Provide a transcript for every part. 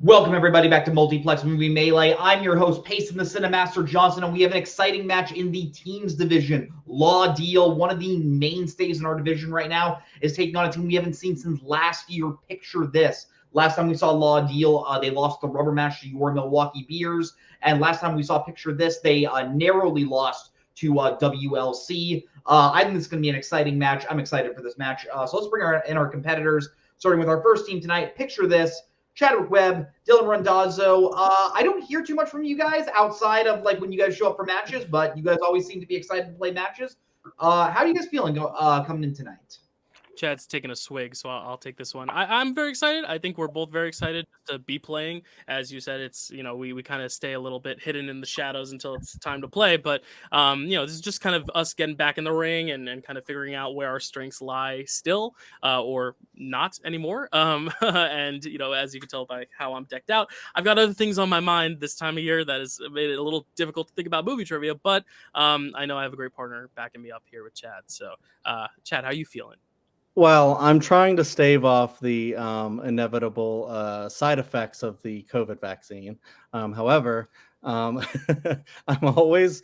Welcome, everybody, back to Multiplex Movie Melee. I'm your host, Payson the Cinemaster Johnson, and we have an exciting match in the teams division. Law Deal, one of the mainstays in our division right now, is taking on a team we haven't seen since last year. Picture this. Last time we saw Law Deal, they lost the rubber match to your Milwaukee Beers, and last time we saw Picture This, they narrowly lost to WLC. I think this is going to be an exciting match. I'm excited for this match. So let's bring in our competitors, starting with our first team tonight. Picture This. Chadwick Webb, Dylan Randazzo. I don't hear too much from you guys outside of like when you guys show up for matches, but you guys always seem to be excited to play matches. How are you guys feeling coming in tonight? Chad's taking a swig, so I'll take this one. I'm very excited. I think we're both very excited to be playing. As you said, it's, we kind of stay a little bit hidden in the shadows until it's time to play. But, this is just kind of us getting back in the ring and kind of figuring out where our strengths lie still or not anymore. And, as you can tell by how I'm decked out, I've got other things on my mind this time of year that has made it a little difficult to think about movie trivia. But I know I have a great partner backing me up here with Chad. So, Chad, how are you feeling? Well, I'm trying to stave off the inevitable side effects of the COVID vaccine. However, I'm always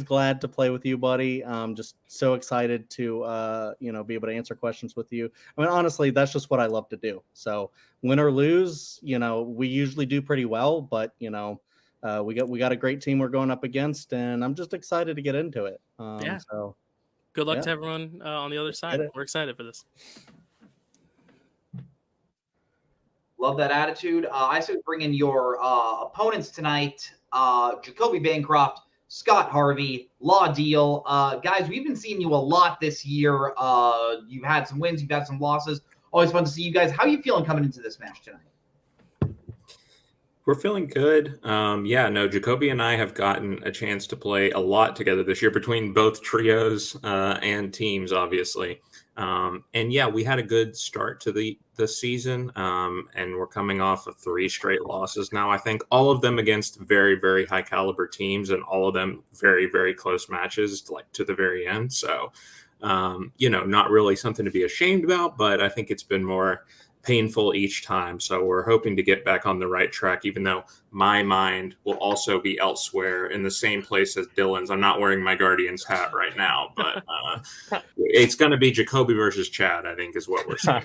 glad to play with you, buddy. I'm just so excited to be able to answer questions with you. I mean, honestly, that's just what I love to do. So win or lose, we usually do pretty well, but we got a great team we're going up against, and I'm just excited to get into it. So. Good luck to everyone on the other side. We're excited for this. Love that attitude. I say bring in your opponents tonight. Jacoby Bancroft, Scott Harvey, Law Deal. Guys, we've been seeing you a lot this year. You've had some wins. You've had some losses. Always fun to see you guys. How are you feeling coming into this match tonight? We're feeling good. Jacoby and I have gotten a chance to play a lot together this year between both trios and teams, obviously. We had a good start to the season, and we're coming off of 3 straight losses now. I think all of them against very, very high caliber teams, and all of them very, very close matches, like to the very end. So, not really something to be ashamed about, but I think it's been more painful each time. So we're hoping to get back on the right track, even though my mind will also be elsewhere in the same place as Dylan's. I'm not wearing my Guardians hat right now, but it's going to be Jacoby versus Chad, I think, is what we're saying.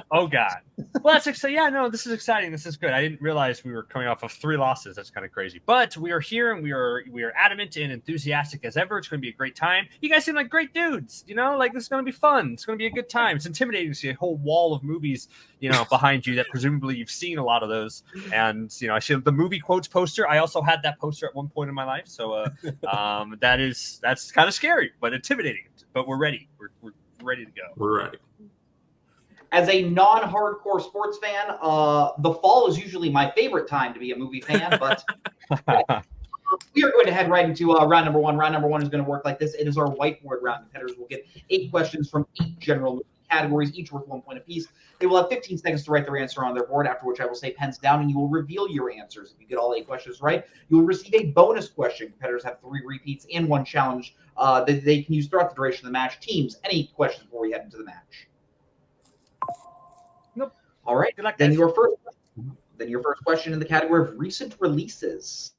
Oh, God. Well, that's exciting. Yeah, no, this is exciting. This is good. I didn't realize we were coming off of 3 losses. That's kind of crazy. But we are here, and we are adamant and enthusiastic as ever. It's going to be a great time. You guys seem like great dudes. Like this is going to be fun. It's going to be a good time. It's intimidating to see a whole wall of movies behind you that presumably you've seen a lot of those. And, I see the movie quotes poster. I also had that poster at one point in my life. So that's kind of scary, but intimidating. But we're ready. We're ready to go. We're ready. As a non-hardcore sports fan, the fall is usually my favorite time to be a movie fan, but we are going to head right into round number 1. Round number 1 is going to work like this. It is our whiteboard round. Competitors will get 8 questions from 8 general movie categories, each worth 1 point apiece. They will have 15 seconds to write their answer on their board, after which I will say pens down, and you will reveal your answers. If you get all 8 questions right, you will receive a bonus question. Competitors have 3 repeats and 1 challenge that they can use throughout the duration of the match. Teams, any questions before we head into the match? Nope. All right. Then your first question in the category of recent releases.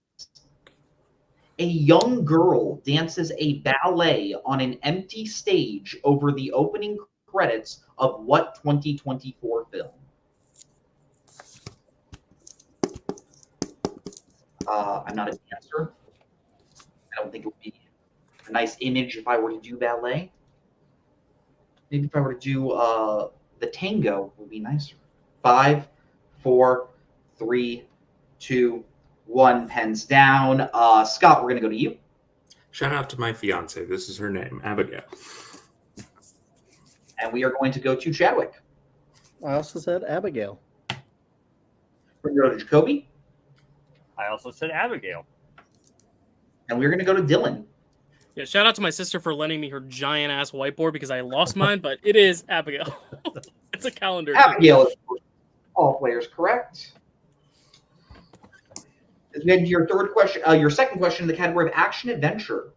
A young girl dances a ballet on an empty stage over the opening credits of what 2024 film? I'm not a dancer. I don't think it would be a nice image if I were to do ballet. Maybe if I were to do the tango would be nicer. 5, 4, 3, 2, 1. Pens down. Scott, we're going to go to you. Shout out to my fiance. This is her name, Abigail. And we are going to go to Chadwick. I also said Abigail. We're going to go to Jacoby. I also said Abigail. And we're going to go to Dylan. Yeah, shout out to my sister for lending me her giant ass whiteboard because I lost mine, but it is Abigail. It's a calendar. Abigail is all players correct. Then your third question, your second question in the category of action adventure.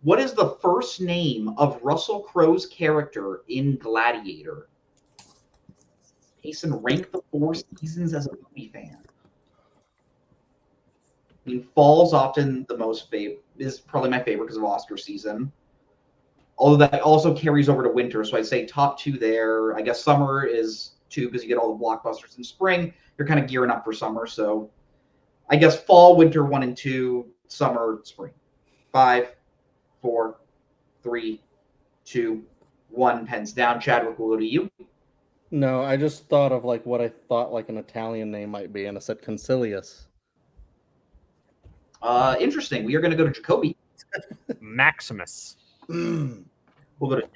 What is the first name of Russell Crowe's character in Gladiator? Mason, rank the Four Seasons as a movie fan. I mean, fall's often the most is probably my favorite because of Oscar season. Although that also carries over to winter, so I'd say top 2 there. I guess summer is 2 because you get all the blockbusters in spring. You're kind of gearing up for summer, so I guess fall, winter 1 and 2, summer, spring. 5, 4, 3, 2, 1. Pens down. Chadwick, will go to you. No, I just thought of like what I thought like an Italian name might be, and I said Concilius. Interesting. We are going to go to Jacoby. Maximus. We'll go to.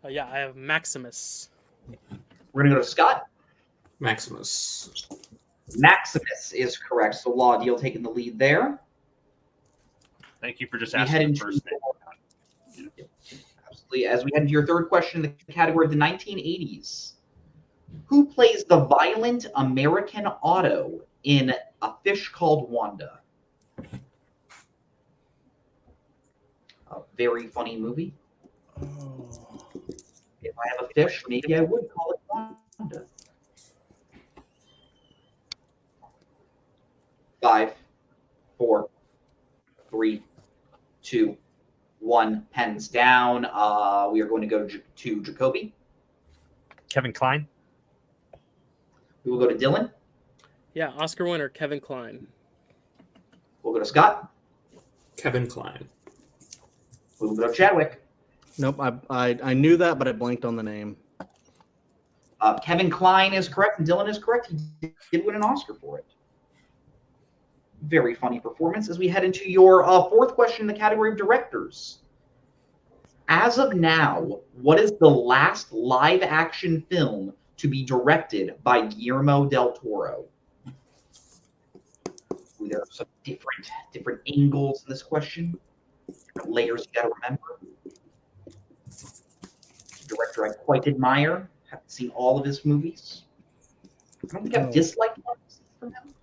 Yeah, I have Maximus. We're going to go to Scott. Maximus. Maximus is correct. So Law Deal taking the lead there. Thank you for just We head asking the into first name. Absolutely. As we head into your third question in the category of the 1980s, who plays the violent American Otto in A Fish Called Wanda? A very funny movie. If I have a fish, maybe I would call it Wanda. 5, 4, 3, 2, 1. Pens down. We are going to go to Jacoby. Kevin Kline. We will go to Dylan. Yeah, Oscar winner Kevin Kline. We'll go to Scott. Kevin Kline. We will go to Chadwick. Nope, I knew that, but I blanked on the name. Kevin Kline is correct, and Dylan is correct. He did win an Oscar for it. Very funny performance. As we head into your fourth question in the category of directors. As of now, what is the last live-action film to be directed by Guillermo del Toro? Ooh, there are some different angles in this question, different layers you got to remember. Director I quite admire. Haven't seen all of his movies. I don't think I've disliked one from him.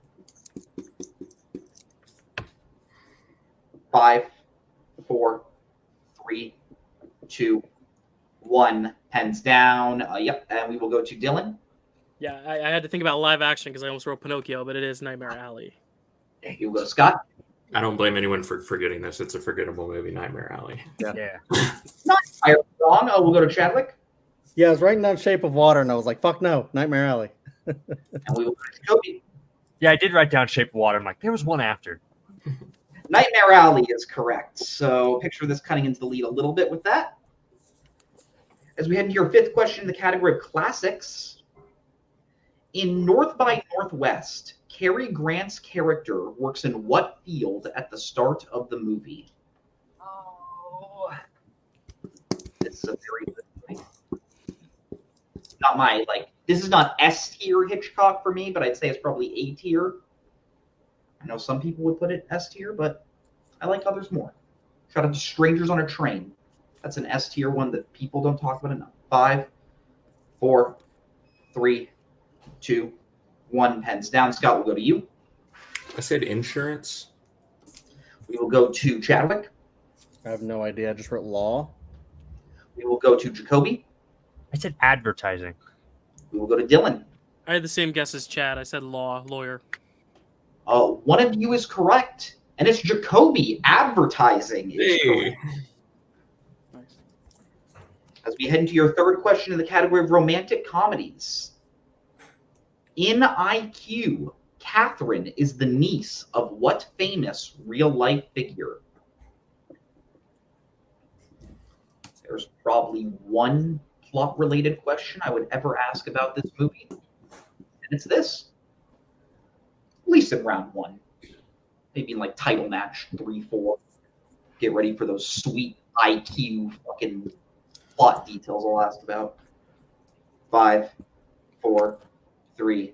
5, 4, 3, 2, 1. Pens down. Yep, and we will go to Dylan. Yeah, I had to think about live action because I almost wrote Pinocchio, but it is Nightmare Alley. You will go Scott. I don't blame anyone for forgetting this. It's a forgettable movie, Nightmare Alley. Yeah. Not entirely wrong. We'll go to Chadwick. Yeah, I was writing down Shape of Water, and I was like, "Fuck no, Nightmare Alley." And we will go to Cody. Yeah, I did write down Shape of Water. I'm like, there was one after. Nightmare Alley is correct. So picture this cutting into the lead a little bit with that. As we head into your fifth question in the category of classics. In North by Northwest, Cary Grant's character works in what field at the start of the movie? Oh. This is a very good movie. Not my, this is not S tier Hitchcock for me, but I'd say it's probably A tier. I know some people would put it S tier, but I like others more. Shout out to Strangers on a Train. That's an S tier one that people don't talk about enough. 5, 4, 3, 2, 1. Pens down. Scott, will go to you. I said Insurance. We will go to Chadwick. I have no idea. I just wrote Law. We will go to Jacoby. I said Advertising. We will go to Dylan. I had the same guess as Chad. I said lawyer. One of you is correct, and it's Jacoby. Advertising is correct. Nice. As we head into your third question in the category of romantic comedies. In IQ, Catherine is the niece of what famous real-life figure? There's probably one plot-related question I would ever ask about this movie, and it's this. At least in round 1. Maybe in title match 3, 4. Get ready for those sweet IQ fucking plot details I'll ask about. 5, 4, 3,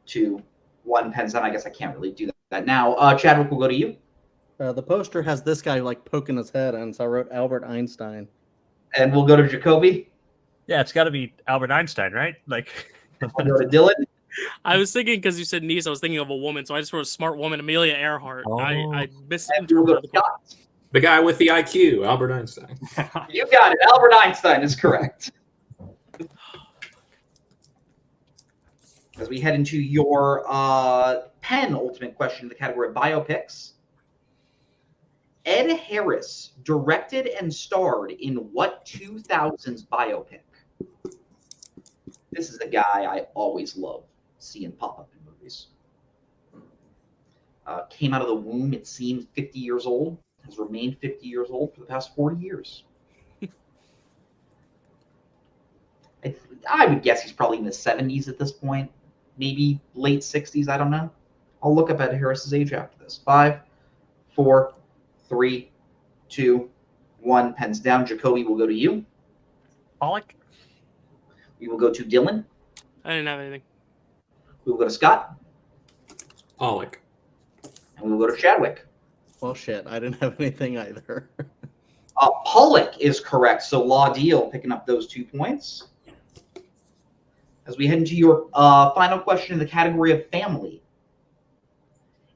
2, 1. Pens down. I guess I can't really do that now. Chadwick, will go to you. The poster has this guy poking his head, and so I wrote Albert Einstein. And we'll go to Jacoby. Yeah, it's got to be Albert Einstein, right? We'll go to Dylan. I was thinking, because you said niece, I was thinking of a woman, so I just wrote a smart woman, Amelia Earhart. Oh. I missed And we'll go to Scott. The guy with the IQ, Albert Einstein. You got it. Albert Einstein is correct. As we head into your penultimate question in the category of biopics, Ed Harris directed and starred in what 2000s biopic? This is a guy I always love seeing pop up in movies. Came out of the womb, it seems, 50 years old, has remained 50 years old for the past 40 years. I would guess he's probably in the 70s at this point, maybe late 60s, I don't know. I'll look up Ed Harris's age after this. 5, 4, 3, 2, 1. Pens down. Jacoby will go to you. Pollock? We will go to Dylan. I didn't have anything. We will go to Scott. Pollock. And we will go to Chadwick. Well, shit, I didn't have anything either. Pollock is correct. So Law Deal picking up those 2 points. As we head into your final question in the category of family.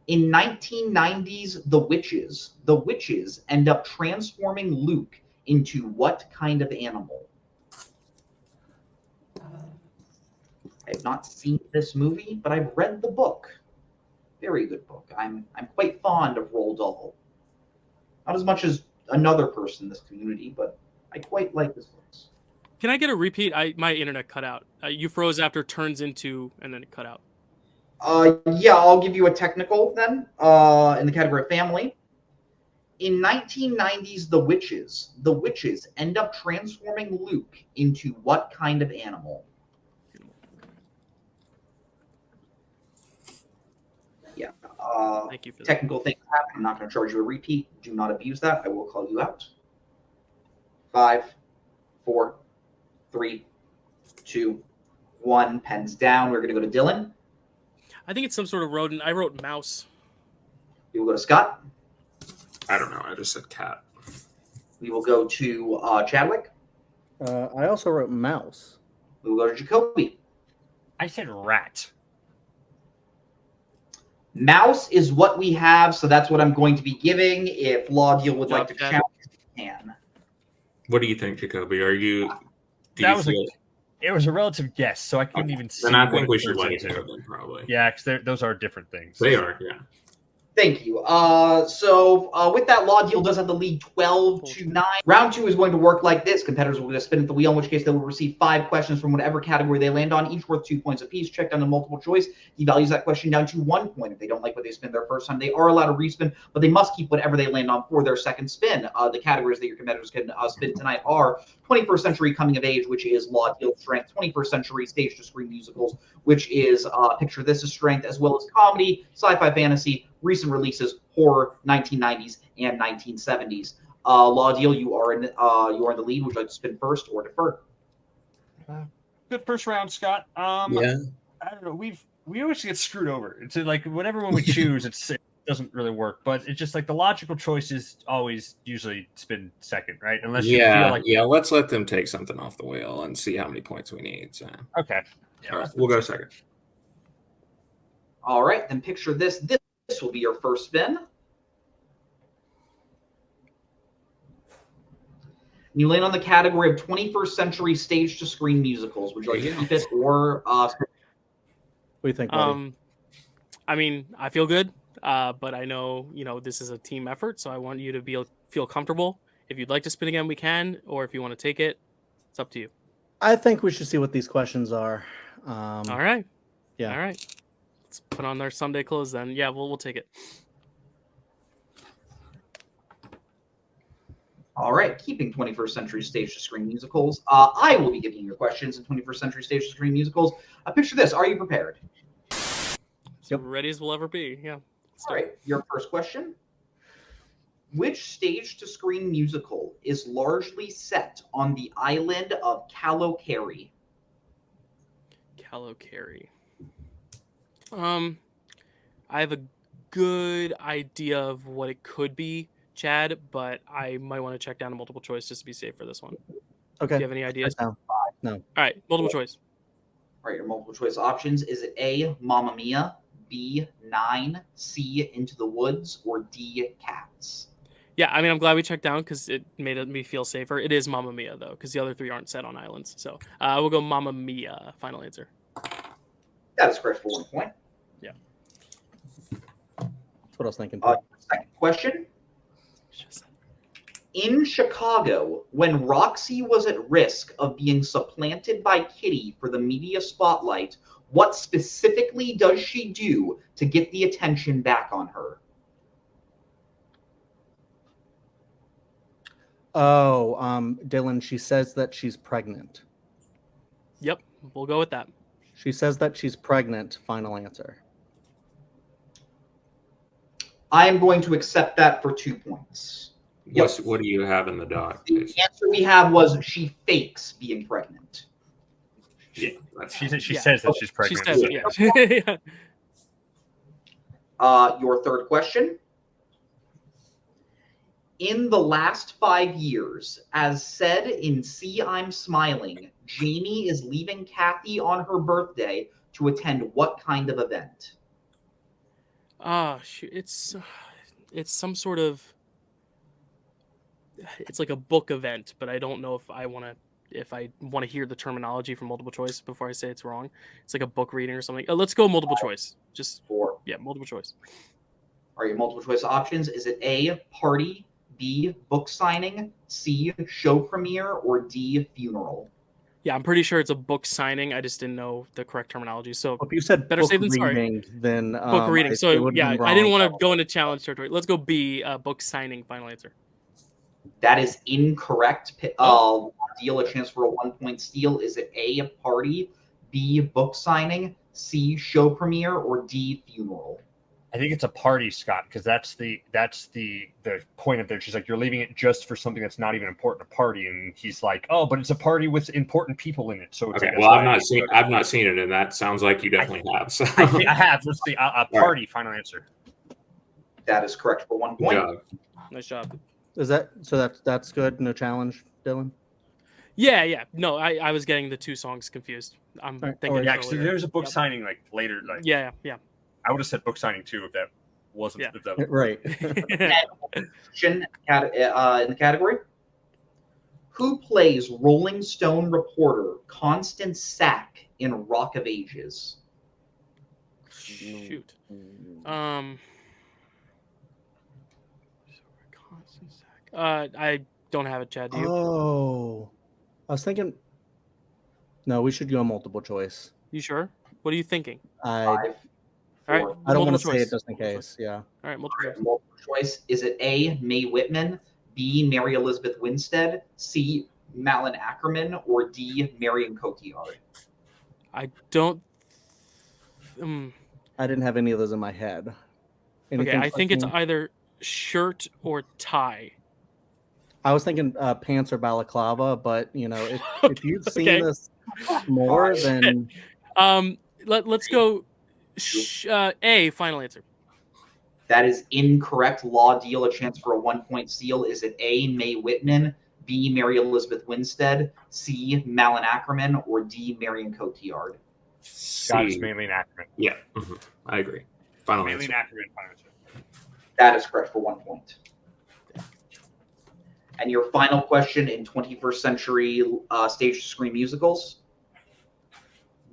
In 1990s The witches end up transforming Luke into what kind of animal? I have not seen this movie, but I've read the book. Very good book. I'm quite fond of Roald Dahl. Not as much as another person in this community, but I quite like this book. Can I get a repeat? My internet cut out. You froze after turns into, and then it cut out. Yeah, I'll give you a technical then in the category of family. In 1990s The witches end up transforming Luke into what kind of animal? Yeah. Thank you for that. Technical things happen. I'm not going to charge you a repeat. Do not abuse that. I will call you out. 5, 4, 3, 2, 1. Pens down. We're going to go to Dylan. I think it's some sort of rodent. I wrote mouse. We will go to Scott. I don't know. I just said cat. We will go to Chadwick. I also wrote mouse. We will go to Jacoby. I said rat. Mouse is what we have, so that's what I'm going to be giving. If Law Deal would like to Chad. challenge, he can. What do you think, Jacoby? Are you? Do That you was feel? It was a relative guess, so I couldn't even see. Then I what think it we should let turns it into. go then, probably. Yeah, because those are different things. They are. Yeah. Thank you. So with that, Law Deal does have the lead 12-9. Round 2 is going to work like this. Competitors will just spin at the wheel, in which case they will receive 5 questions from whatever category they land on, each worth 2 points apiece. Check down the multiple choice. He values that question down to 1 point. If they don't like what they spin their first time, they are allowed to respin, but they must keep whatever they land on for their second spin. The categories that your competitors can spin tonight are 21st century coming of age, which is Law Deal strength, 21st century stage to screen musicals, which is Picture This as strength, as well as comedy, sci-fi fantasy, recent releases, horror, 1990s and 1970s. Law Deal, you are in the lead. Would you like to spin first or defer? Good first round, Scott. Yeah. I don't know. We always get screwed over. It's like whenever when we choose, it doesn't really work. But it's just like the logical choice is always usually spin second, right? Unless you feel like Let's let them take something off the wheel and see how many points we need. So. okay. Yeah, All right, we'll go second. All right, then picture this. This will be your first spin. You land on the category of 21st century stage to screen musicals. Would you like to keep it or? What do you think, buddy? I mean, I feel good, but I know this is a team effort, so I want you to feel comfortable. If you'd like to spin again, we can, or if you want to take it, it's up to you. I think we should see what these questions are. All right. Yeah. All right. Let's put on their Sunday clothes then. Yeah, we'll take it. All right, keeping 21st century stage to screen musicals. I will be giving you your questions in 21st century stage to screen musicals. Picture this. Are you prepared? So ready as we'll ever be. Yeah. All right, your first question. Which stage to screen musical is largely set on the island of Kowalkowski? Kowalkowski. I have a good idea of what it could be, Chad, but I might want to check down a multiple choice just to be safe for this one. Okay. Do you have any ideas? No. All right, multiple choice. All right, your multiple choice options. Is it A, Mamma Mia, B, 9, C, Into the Woods, or D, Cats? Yeah, I mean, I'm glad we checked down because it made me feel safer. It is Mamma Mia, though, because the other three aren't set on islands. So we'll go Mamma Mia, final answer. That is correct for 1 point. That's what I was thinking. Second question. In Chicago, when Roxy was at risk of being supplanted by Kitty for the media spotlight, what specifically does she do to get the attention back on her? Oh, Dylan, she says that she's pregnant. Yep, we'll go with that. She says that she's pregnant. Final answer. I am going to accept that for 2 points. What do you have in the doc? The answer we have was she fakes being pregnant. Yeah, She says that she's pregnant. She says, yeah. Your third question. In the last 5 years, as said in See I'm Smiling, Jamie is leaving Kathy on her birthday to attend what kind of event? Shoot. It's some sort of, it's like a book event, but I don't know if I want to hear the terminology from multiple choice before I say it's wrong. It's like a book reading or something. Let's go multiple choice. Just multiple choice. Are your multiple choice options? Is it A, party, B, book signing, C, show premiere, or D, funeral? Yeah, I'm pretty sure it's a book signing. I just didn't know the correct terminology. So If you said better book safe than sorry. reading, then Book reading. So yeah, I didn't want to go into challenge. challenge territory. Let's go B, book signing. Final answer. That is incorrect. Deal a chance for a 1 point steal. Is it A, party, B, book signing, C, show premiere, or D, funeral? I think it's a party, Scott, because that's the point of there. She's like, you're leaving it just for something that's not even important, a party, and he's like, oh, but it's a party with important people in it. So it's Okay, like, well, I've not seen it, and that sounds like you definitely have. So. I have. Let's see, a party. Right. Final answer. That is correct for 1 point. Nice job. Is that so? That's good. No challenge, Dylan. Yeah. No, I was getting the two songs confused. I'm thinking. Yeah, because there's a book signing like later. Like yeah. I would have said book signing too if that wasn't if that was... right. In the category, who plays Rolling Stone reporter Constance Sack in Rock of Ages? Shoot. I don't have it, Chad. Do you? Oh, I was thinking. No, we should go multiple choice. You sure? What are you thinking? All right. I don't want to say it just in case. Yeah. All right. Multiple choice. Is it A, Mae Whitman, B, Mary Elizabeth Winstead, C, Malin Ackerman, or D, Marion Cotillard? I don't. I didn't have any of those in my head. Okay, I think it's either shirt or tie. I was thinking pants or balaclava, but if you've seen this more, then let's go A. Final answer. That is incorrect. Law deal a chance for a 1 point steal. Is it A, Mae Whitman, B, Mary Elizabeth Winstead, C, Malin Ackerman, or D, Marion Cotillard? God, it's mainly Ackerman. Yeah, I agree. Final mainly answer. Ackerman. Final answer. That is correct for 1 point. And your final question in 21st century stage screen musicals.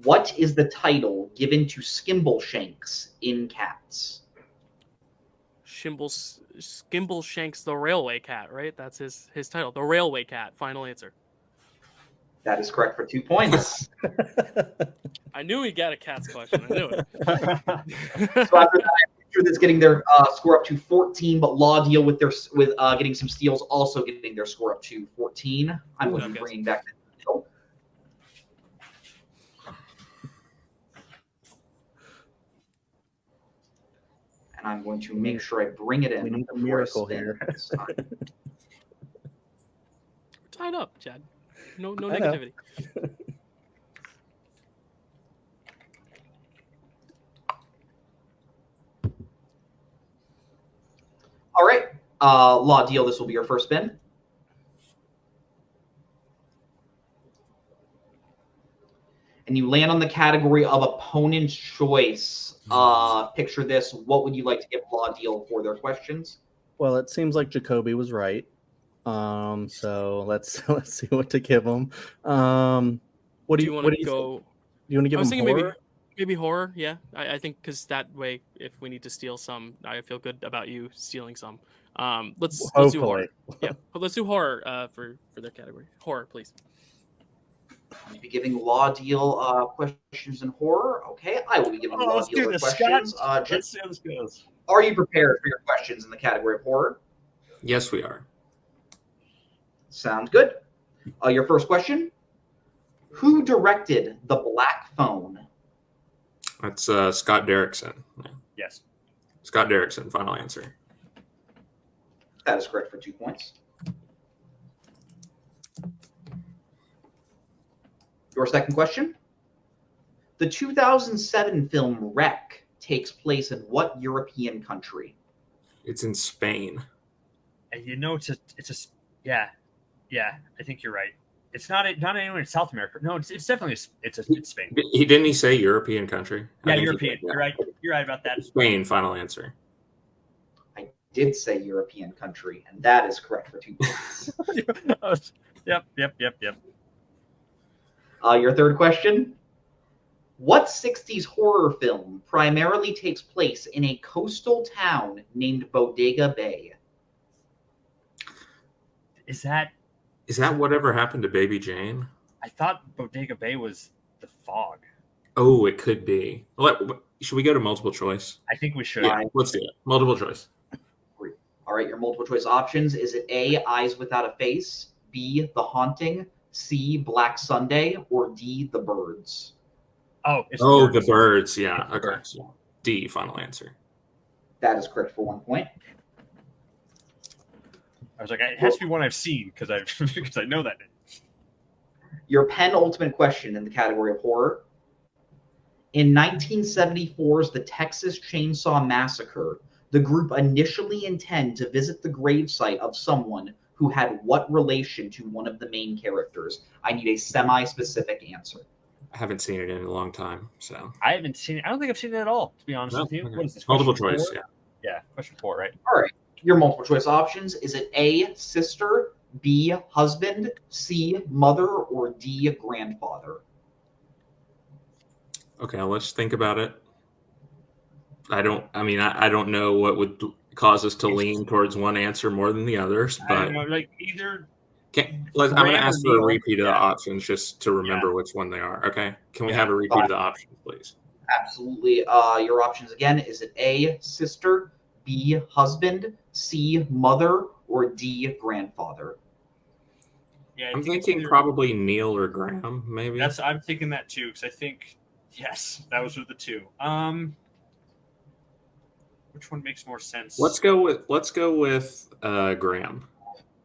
What is the title given to Skimbleshanks in Cats? Skimbleshanks the Railway Cat, right? That's his title. The Railway Cat. Final answer. That is correct for 2 points. I knew he'd get a Cats question. I knew it. So after that, I'm sure that's getting their score up to 14, but Law deal with getting some steals, also getting their score up to 14. I'm going to be bringing back the deal. And I'm going to make sure I bring it in. We need a miracle here. We're tied up, Chad. No negativity. All right. Law deal, this will be your first spin. And you land on the category of opponent's choice. Picture this. What would you like to give Law deal for their questions? Well, it seems like Jacoby was right. So let's see what to give him. What do you want to go? Do you want to give him horror? Maybe horror. Yeah, I think because that way, if we need to steal some, I feel good about you stealing some. Let's do horror. Hopefully. Yeah, but let's do horror for their category. Horror, please. I'll be giving Law Deal questions in horror. Okay, I will be giving Law let's do Deal this, questions. Scott. Let's see how this goes. Are you prepared for your questions in the category of horror? Yes, we are. Sounds good. Your first question: who directed The Black Phone? That's Scott Derrickson. Yeah. Yes. Scott Derrickson, final answer. That is correct for 2 points. Your second question: the 2007 film Wreck takes place in what European country? It's in Spain. And yeah. I think you're right. It's not anywhere in South America. No, it's definitely it's Spain. Didn't he say European country? Yeah, European. You're right. You're right about that. Spain, final answer. I did say European country, and that is correct for 2 points. Yep. Your third question: what 60s horror film primarily takes place in a coastal town named Bodega Bay? Is that Whatever Happened to Baby Jane? I thought Bodega Bay was The Fog. Oh, it could be. Should we go to multiple choice? I think we should. Yeah, let's do it. Multiple choice. All right, your multiple choice options. Is it A, Eyes Without a Face, B, The Haunting, C, Black Sunday, or D, The Birds? Oh, The Birds. Yeah. It's The Okay. Birds. So D, final answer. That is correct for 1 point. I was like, it has to be one I've seen because I know that name. Your penultimate question in the category of horror: in 1974's The Texas Chainsaw Massacre, the group initially intend to visit the gravesite of someone who had what relation to one of the main characters? I need a semi-specific answer. I haven't seen it in a long time, so. I haven't seen it. I don't think I've seen it at all, to be honest with you. Okay. What is this? Multiple question choice, four? yeah. Yeah, question 4, right? All right, your multiple choice options. Is it A, sister, B, husband, C, mother, or D, grandfather? Okay, let's think about it. I don't know what would cause us to lean towards one answer more than the others, I but don't know, like either. I'm going to ask for a repeat of the Yeah. options just to remember which one they are. Okay, can we Yeah. have a repeat of the options, please? Absolutely. Your options again. Is it A, sister, B, husband, C, mother, or D, grandfather? Yeah, I'm thinking probably Neil or Graham, maybe. I'm thinking that too because I think yes, that was with the 2. Which one makes more sense? Let's go with Graham.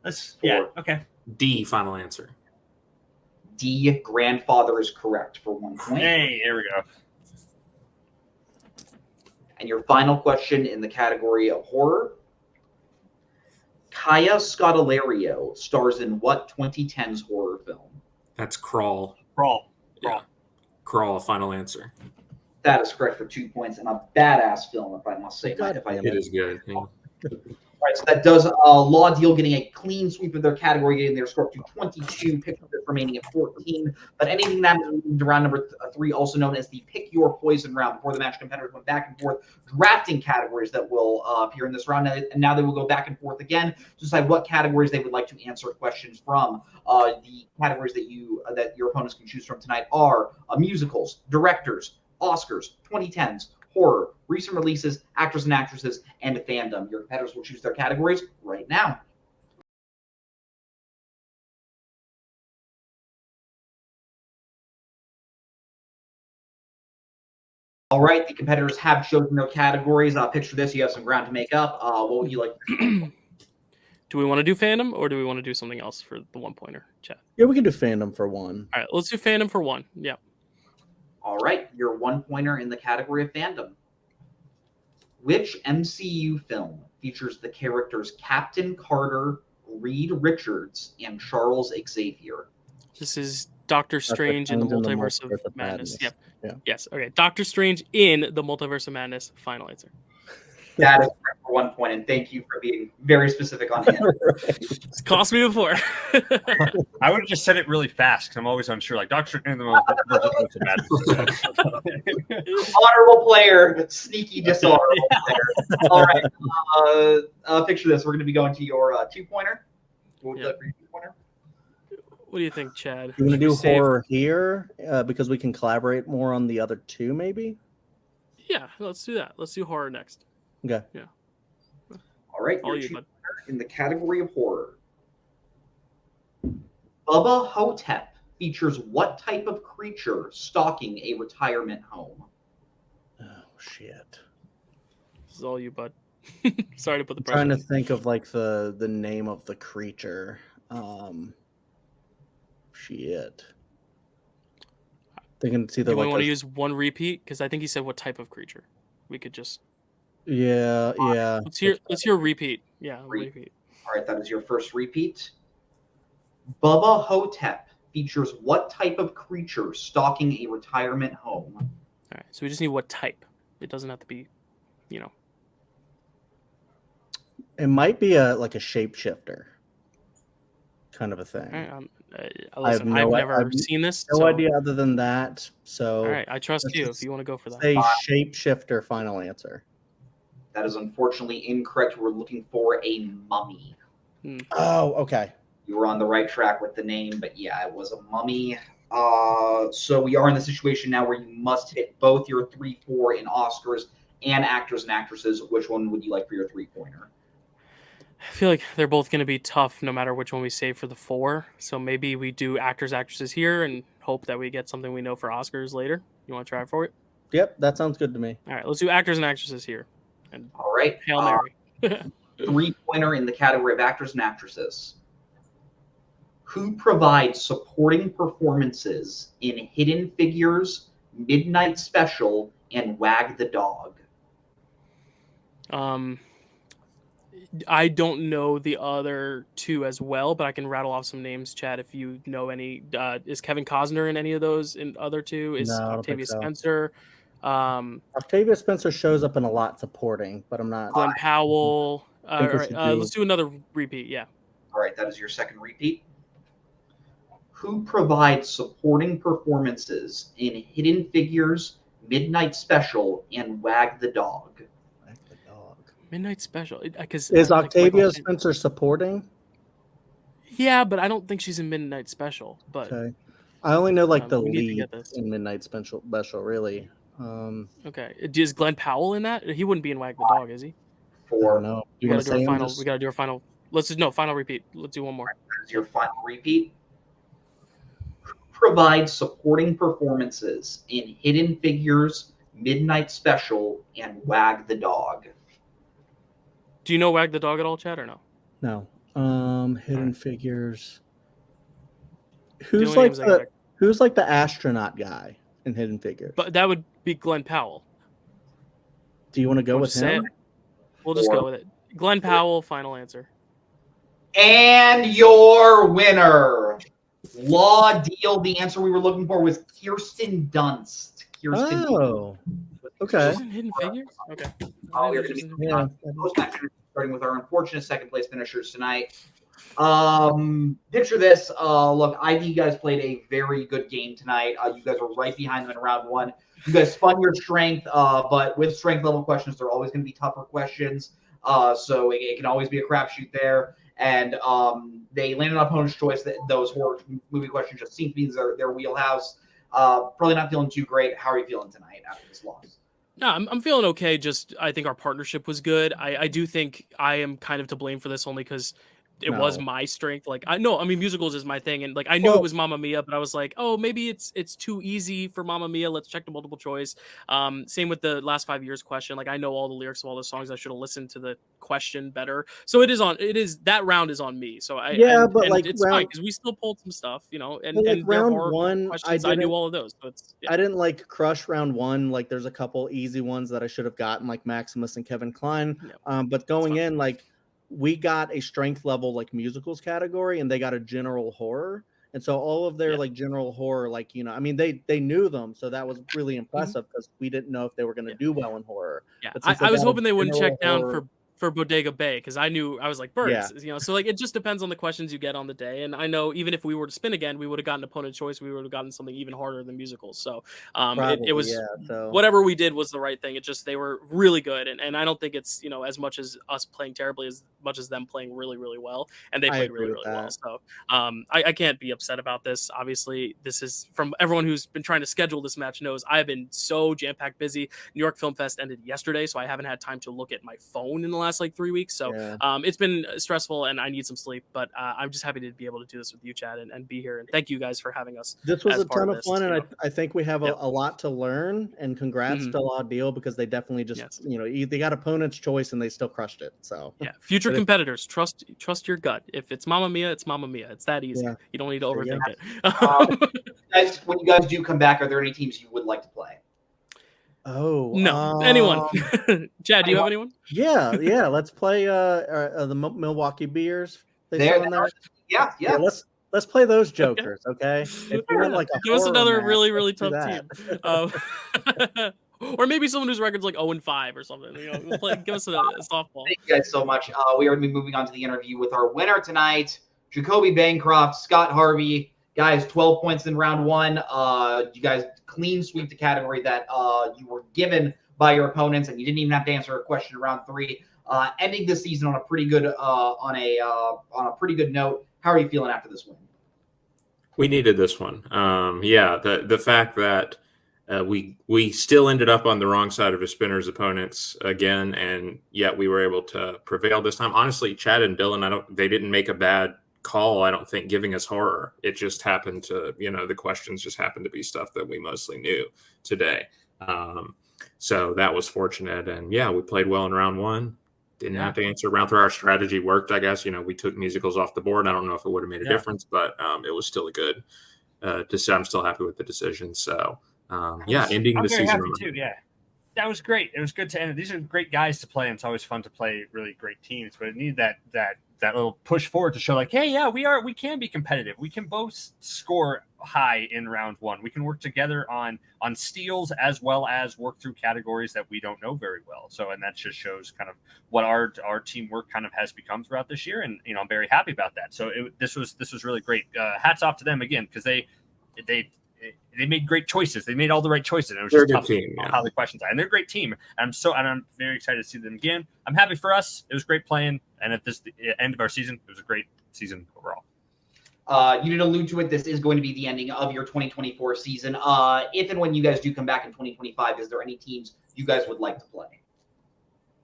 Okay. D, final answer. D, grandfather is correct for 1 point. Hey, there we go. And your final question in the category of horror: Kaya Scodelario stars in what 2010s horror film? That's Crawl. Crawl. Yeah. Crawl, final answer. That is correct for 2 points, and a badass film, if I must say. It is good. Yeah. All right, so that does Law Deal getting a clean sweep of their category, getting their score up to 22, Picture Fit remaining at 14. But anything that moves to round number 3, also known as the Pick Your Poison round. Before the match, competitors went back and forth drafting categories that will appear in this round, and now they will go back and forth again to decide what categories they would like to answer questions from. The categories that your opponents can choose from tonight are musicals, directors, Oscars, 2010s, horror, recent releases, actors and actresses, and fandom. Your competitors will choose their categories right now. All right, the competitors have chosen their categories. Picture this: you have some ground to make up. What would you like to Do we want to do fandom or do we want to do something else for the 1-pointer, chat? Yeah, we can do fandom for 1. All right, let's do fandom for 1. Yeah. All right, your 1-pointer in the category of fandom. Which MCU film features the characters Captain Carter, Reed Richards, and Charles Xavier? This is Doctor Strange in the Multiverse of Madness. Yep. Yeah. Yes. Okay. Doctor Strange in the Multiverse of Madness. Final answer. That is correct for 1 point, and thank you for being very specific on him. It's cost me before. I would have just said it really fast because I'm always unsure. Like Doctor, Honorable player, sneaky dishonorable player. All right, picture this. We're going to be going to your 2-pointer. What was that for your 2-pointer? What do you think, Chad? You want to Should do we save- horror here because we can collaborate more on the other two, maybe? Yeah, let's do that. Let's do horror next. Okay. Yeah. All right, All your you, 2-pointer bud. in the category of horror. Bubba Hotep features what type of creature stalking a retirement home? Oh, shit. This is all you, bud. Sorry to put the I'm pressure. trying to think of like the name of the creature. Shit. Thinking it's either Do we like want to use one repeat? Because I think he said what type of creature. We could just yeah. let's hear repeat. Yeah, repeat. All right, that is your first repeat. Bubba Hotep features what type of creature stalking a retirement home? All right, so we just need what type. It doesn't have to be, It might be like a shapeshifter kind of a thing. All right, have listen, no I've never idea- seen this. No so, idea other than that. So All right, I trust let's you just if you want to go for that. say shapeshifter. Final answer. That is unfortunately incorrect. We're looking for a mummy. Oh, okay. You were on the right track with the name, but yeah, it was a mummy. So we are in the situation now where you must hit both your 3-4 in Oscars and actors and actresses. Which one would you like for your 3-pointer? I feel like they're both going to be tough no matter which one we save for the 4. So maybe we do actors, actresses here and hope that we get something we know for Oscars later. You want to try for it? Yep, that sounds good to me. All right, let's do actors and actresses here. And All right. Hail Mary. 3-pointer in the category of actors and actresses. Who provides supporting performances in Hidden Figures, Midnight Special, and Wag the Dog? I don't know the other two as well, but I can rattle off some names, Chad, if you know any. Is Kevin Costner in any of those in other two? Is No, I don't Octavia think so. Spencer? Octavia Spencer shows up in a lot supporting, but I'm not. Glenn Powell. All think we right, should do- let's do another repeat. Yeah. All right, that is your second repeat. Who provides supporting performances in Hidden Figures, Midnight Special, and Wag the Dog? Wag the dog. Midnight Special. Because Is Octavia Spencer supporting? Yeah, but I don't think she's in Midnight Special. But Okay. I only know like the we need to lead get this. in Midnight Special, really. Okay. Is Glenn Powell in that? He wouldn't be in Wag the Dog, is he? I don't know. You We want gotta to do say a final. him? We gotta do a final. Let's just final repeat. Let's do one more. That is your final repeat. Who provides supporting performances in Hidden Figures, Midnight Special, and Wag the Dog? Do you know Wag the Dog at all, Chad, or no? No. Hidden Alright. Figures. The Who's only like names I got- the astronaut guy in Hidden Figures? But that would be Glenn Powell. Do you want to go We'll with just say him? it. We'll just go with it. Glenn Powell, final answer. And your winner, Law Deal. The answer we were looking for was Kirsten Dunst. Kirsten Oh, okay. She's in Hidden Figures? Okay. Oh, I you're didn't going know to she be was in- Yeah. starting with our unfortunate second place finishers tonight. Picture this. Look, I think you guys played a very good game tonight. You guys were right behind them in round 1. You guys spun your strength, but with strength level questions, they're always going to be tougher questions. So it can always be a crapshoot there. And they landed on opponent's choice. Those horror movie questions just seem to be their wheelhouse. Probably not feeling too great. How are you feeling tonight after this loss? No, I'm feeling okay. Just I think our partnership was good. I do think I am kind of to blame for this only because it was No. my strength. Like I mean musicals is my thing, and like I knew Well- it was Mamma Mia, but I was like, oh, maybe it's too easy for Mamma Mia. Let's check the multiple choice. Same with the last 5 years question. Like I know all the lyrics of all the songs. I should have listened to the question better. So it is that round is on me. So But like it's fine round, because we still pulled some stuff, and but, like, and their round horror 1, questions. I I knew didn't. all of those. So it's I didn't like crush round 1. Like there's a couple easy ones that I should have gotten, like Maximus and Kevin Kline. Yeah. But going fine. in, like we got a strength level like musicals category, and they got a general horror. And so all of their like general horror, like, you know, I mean, they knew them, so that was really impressive because we didn't know if they were going to do well in horror. Yeah, But since I was got a hoping they wouldn't check general down horror- for Bodega Bay because I was like birds, Yeah. you know. So like it just depends on the questions you get on the day, and I know even if we were to spin again, we would have gotten opponent choice. We would have gotten something even harder than musicals. So it was so whatever we did was the right thing. It just they were really good, and I don't think it's as much as us playing terribly as much as them playing really really well, and they I played agree really with really well. that. So I can't be upset about this. Obviously, this is from everyone who's been trying to schedule this match knows I've been so jam packed busy. New York Film Fest ended yesterday, so I haven't had time to look at my phone in the last like 3 weeks. So it's been stressful and I need some sleep, but I'm just happy to be able to do this with you, Chad, and be here. And thank you guys for having us. This was as a part ton of of this, fun, you and know. I think we have a lot to learn. And congrats Mhm. to Law Deal because they definitely just they got opponent's choice and they still crushed it. So Yeah, future But it- competitors, trust your gut. If it's Mamma Mia, it's Mamma Mia. It's that easy. Yeah. You don't need to There you overthink it. Guys, when you guys do come back, are there any teams you would like to play? No, anyone. Chad, do you have anyone? Yeah, let's play the Milwaukee Beers. They There- still in there? Yeah. Let's play those jokers, okay? If you want like a Give us horror another match, really let's really do tough that. team. Or maybe someone whose record's like 0-5 or something. Give us a softball. Thank you guys so much. We are going to be moving on to the interview with our winner tonight, Jacoby Bancroft, Scott Harvey. Guys, 12 points in round one. You guys clean sweep the category that you were given by your opponents, and you didn't even have to answer a question in round three. Ending the season on a pretty good on a pretty good note. How are you feeling after this win? We needed this one. The fact that we still ended up on the wrong side of a spinner's opponents again, and yet we were able to prevail this time. Honestly, Chad and Dylan, they didn't make a bad call, I don't think, giving us horror. It just happened to, the questions just happened to be stuff that we mostly knew today. So that was fortunate. And we played well in round one. Didn't have to answer round three. Our strategy worked, I guess. We took musicals off the board. I don't know if it would have made a difference, but it was still a good I'm still happy with the decision. So ending the season. Happy too, that was great. It was good to end it. These are great guys to play, and it's always fun to play really great teams. But it needed that little push forward to show, like, hey, we can be competitive. We can both score high in round one. We can work together on steals as well as work through categories that we don't know very well. So, and that just shows kind of what our teamwork kind of has become throughout this year. And I'm very happy about that. So this was really great. Hats off to them again, because they made great choices. They made all the right choices. And it was They're just tough a good team, on how the questions are. And they're a great team. And I'm very excited to see them again. I'm happy for us. It was great playing. And at the end of our season, it was a great season overall. You did allude to it. This is going to be the ending of your 2024 season. If and when you guys do come back in 2025, is there any teams you guys would like to play?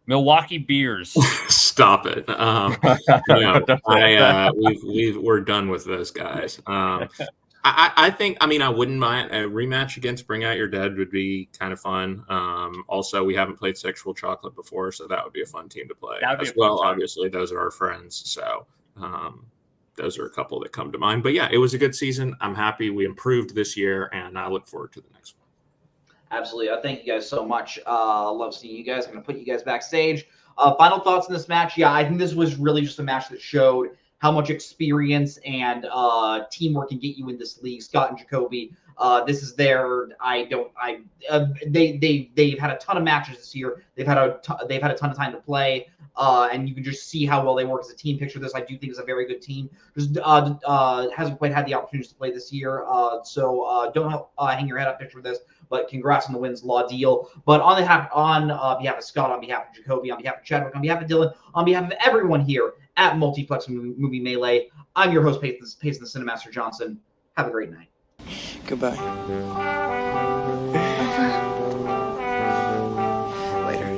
Milwaukee Beers. Stop it. We're done with those guys. I think, I wouldn't mind a rematch against Bring Out Your Dead would be kind of fun. Also, we haven't played Sexual Chocolate before, so that would be a fun team to play as well. Obviously, those are our friends. So those are a couple that come to mind. But it was a good season. I'm happy we improved this year, and I look forward to the next one. Absolutely. Thank you guys so much. Love seeing you guys. I'm going to put you guys backstage. Final thoughts on this match. I think this was really just a match that showed how much experience and teamwork can get you in this league. Scott and Jacoby, this is they've had a ton of matches this year. They've had a ton of time to play, and you can just see how well they work as a team. Picture this, I do think is a very good team. Just hasn't quite had the opportunities to play this year, so don't hang your head up. Picture this. But congrats on the wins, Law Deal. But on behalf of Scott, on behalf of Jacoby, on behalf of Chadwick, on behalf of Dylan, on behalf of everyone here at Multiplex Movie Melee, I'm your host, Payson the Cinemaster Johnson. Have a great night. Goodbye. Later.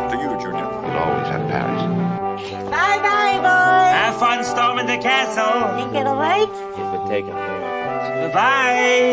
For you, Junior, you'll always have Paris. Bye-bye, boys. Have fun storming the castle. Think it'll work? If it taken Bye-bye.